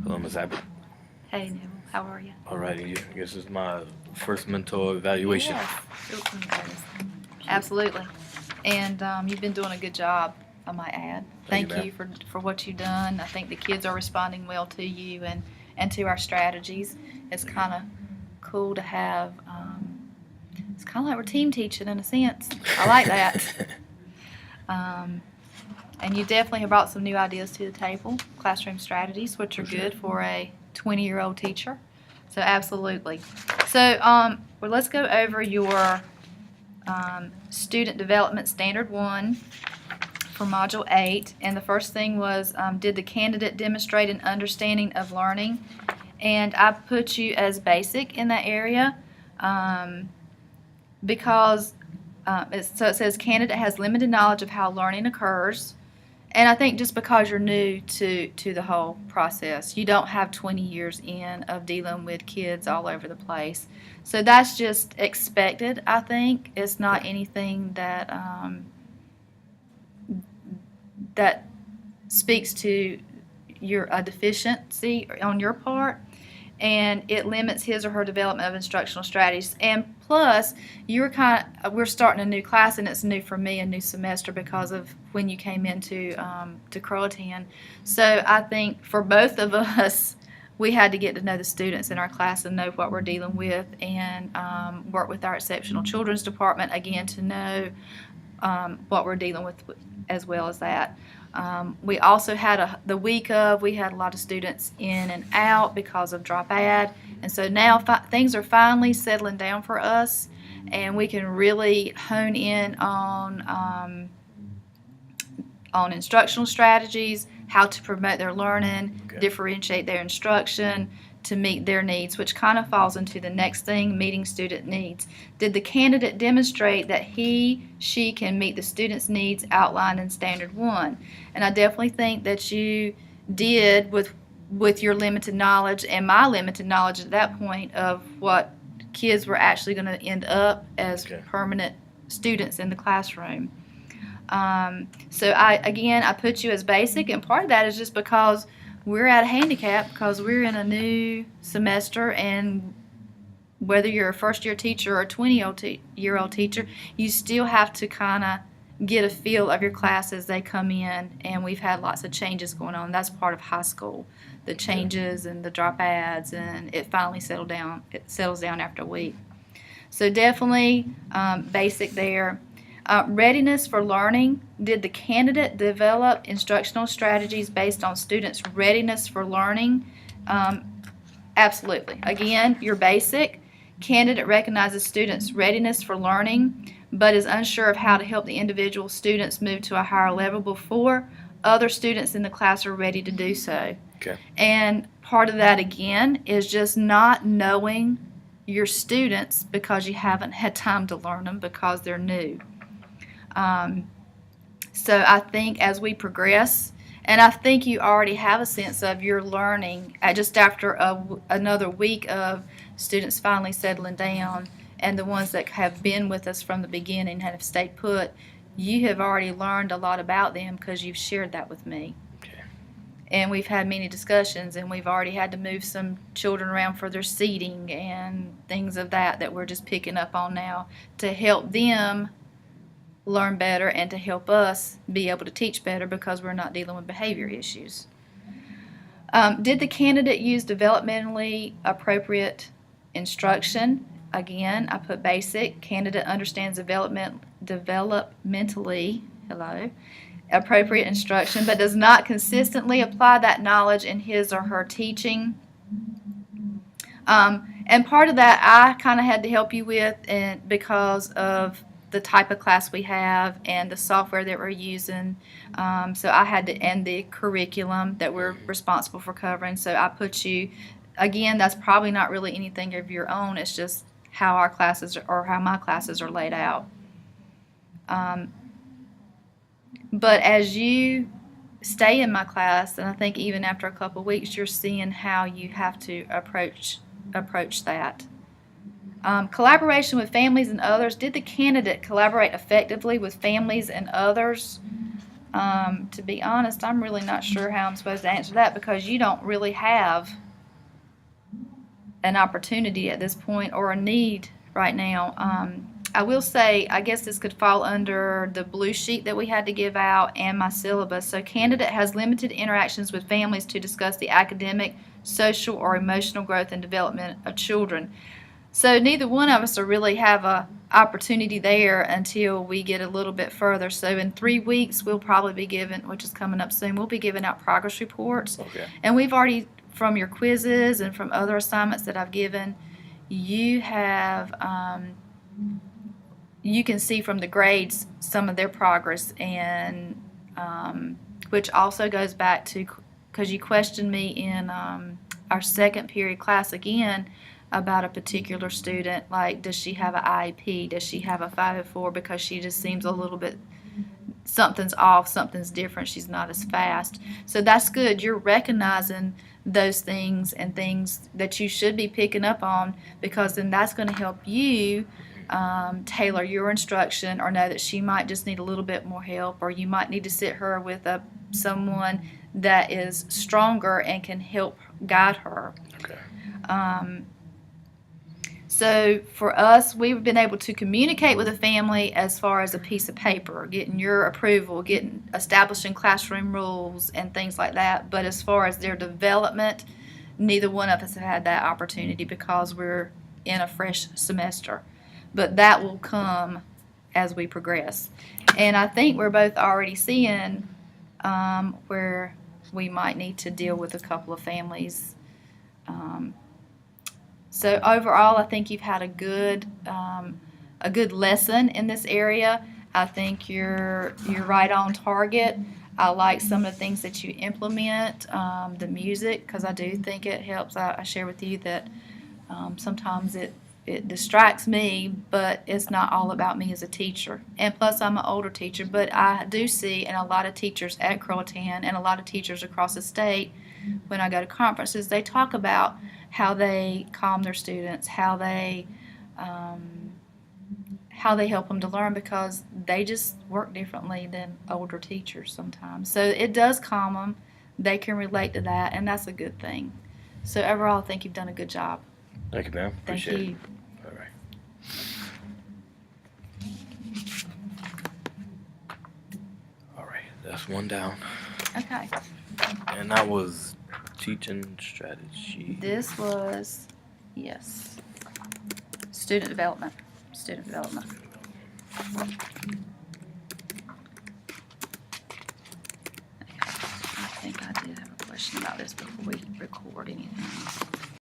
Hello, Ms. Abbott. Hey, Neil. How are you? Alrighty, I guess this is my first mentor evaluation. Yes. Absolutely. And you've been doing a good job, I might add. Thank you, Thank you for what you've done. I think the kids are responding well to you and to our strategies. It's kind of cool to have, it's kind of like we're team teaching in a sense. I like that. And you definitely have brought some new ideas to the table, classroom strategies, which are For sure. good for a 20-year-old teacher. So absolutely. So well, let's go over your Student Development Standard 1 for Module 8. And the first thing was, did the candidate demonstrate an understanding of learning? And I put you as basic in that area because so it says candidate has limited knowledge of how learning occurs. And I think just because you're new to the whole process, you don't have 20 years in of dealing with kids all over the place. So that's just expected, I think. It's not anything that that speaks to a deficiency on your part, and it limits his or her development of instructional strategies. And plus, we're starting a new class, and it's new for me, a new semester because of when you came into to Croatan. So I think for both of us, we had to get to know the students in our class and know what we're dealing with, and work with our exceptional children's department again to know what we're dealing with as well as that. We also had we had a lot of students in and out because of drop ad, and so now things are finally settling down for us, and we can really hone in on instructional strategies, how to promote their learning, differentiate their instruction to meet their needs, which kind of falls into the next thing, meeting student needs. Did the candidate demonstrate that she can meet the student's needs outlined in Standard 1? And I definitely think that you did with your limited knowledge and my limited knowledge at that point of what kids were actually going to end up as permanent students in the classroom. So I put you as basic, and part of that is just because we're at a handicap because we're in a new semester, and whether you're a first-year teacher or a 20-year-old teacher, you still have to kind of get a feel of your class as they come in, and we've had lots of changes going on. That's part of high school, the changes and the drop ads, and it finally settles down after a week. So definitely basic there. Readiness for learning. Did the candidate develop instructional strategies based on students' readiness for learning? Absolutely. Again, your basic. Candidate recognizes students' readiness for learning, but is unsure of how to help the individual students move to a higher level before other students in the class are ready to do so. Okay. And part of that, again, is just not knowing your students because you haven't had time to learn them because they're new. So I think as we progress, and I think you already have a sense of your learning just after another week of students finally settling down, and the ones that have been with us from the beginning and have stayed put, you have already learned a lot about them because you've shared that with me. Okay. And we've had many discussions, and we've already had to move some children around for their seating and things of that we're just picking up on now to help them learn better and to help us be able to teach better because we're not dealing with behavior issues. Did the candidate use developmentally appropriate instruction? Again, I put basic. Candidate understands developmentally appropriate instruction, but does not consistently apply that knowledge in his or her teaching. And part of that I kind of had to help you with because of the type of class we have and the software that we're using. So I had to, and the curriculum that we're responsible for covering. So I put you, again, that's probably not really anything of your own. It's just how our classes or how my classes are laid out. But as you stay in my class, and I think even after a couple of weeks, you're seeing how you have to approach that. Collaboration with families and others. Did the candidate collaborate effectively with families and others? To be honest, I'm really not sure how I'm supposed to answer that because you don't really have an opportunity at this point or a need right now. I will say, I guess this could fall under the blue sheet that we had to give out and my syllabus. So, candidate has limited interactions with families to discuss the academic, social, or emotional growth and development of children. So, neither one of us really have a opportunity there until we get a little bit further. So, in 3 weeks, we'll probably be given, which is coming up soon, we'll be giving out progress reports. Okay. And we've already, from your quizzes and from other assignments that I've given, you have, you can see from the grades some of their progress, and which also goes back to, because you questioned me in our second period class again about a particular student, like does she have an IEP, does she have a 504, because she just seems a little bit, something's off, something's different, she's not as fast. So that's good, you're recognizing those things and things that you should be picking up on, because then that's going to help you tailor your instruction, or know that she might just need a little bit more help, or you might need to sit her with someone that is stronger and can help guide her. Okay. So for us, we've been able to communicate with the family as far as a piece of paper, getting your approval, establishing classroom rules and things like that. But as far as their development, neither one of us have had that opportunity because we're in a fresh semester. But that will come as we progress. And I think we're both already seeing where we might need to deal with a couple of families. So overall, I think you've had a good lesson in this area. I think you're right on target. I like some of the things that you implement, the music, because I do think it helps. I share with you that sometimes it distracts me, but it's not all about me as a teacher. And plus, I'm an older teacher, but I do see, and a lot of teachers at Croatan and a lot of teachers across the state, when I go to conferences, they talk about how they calm their students, how they help them to learn, because they just work differently than older teachers sometimes. So it does calm them. They can relate to that, and that's a good thing. So overall, I think you've done a good job. Thank you, ma'am. Thank Appreciate you. it. All right. All right. That's one down. Okay. And that was teaching strategy. This was, yes, student development. Student development. I think I did have a question about this before we record.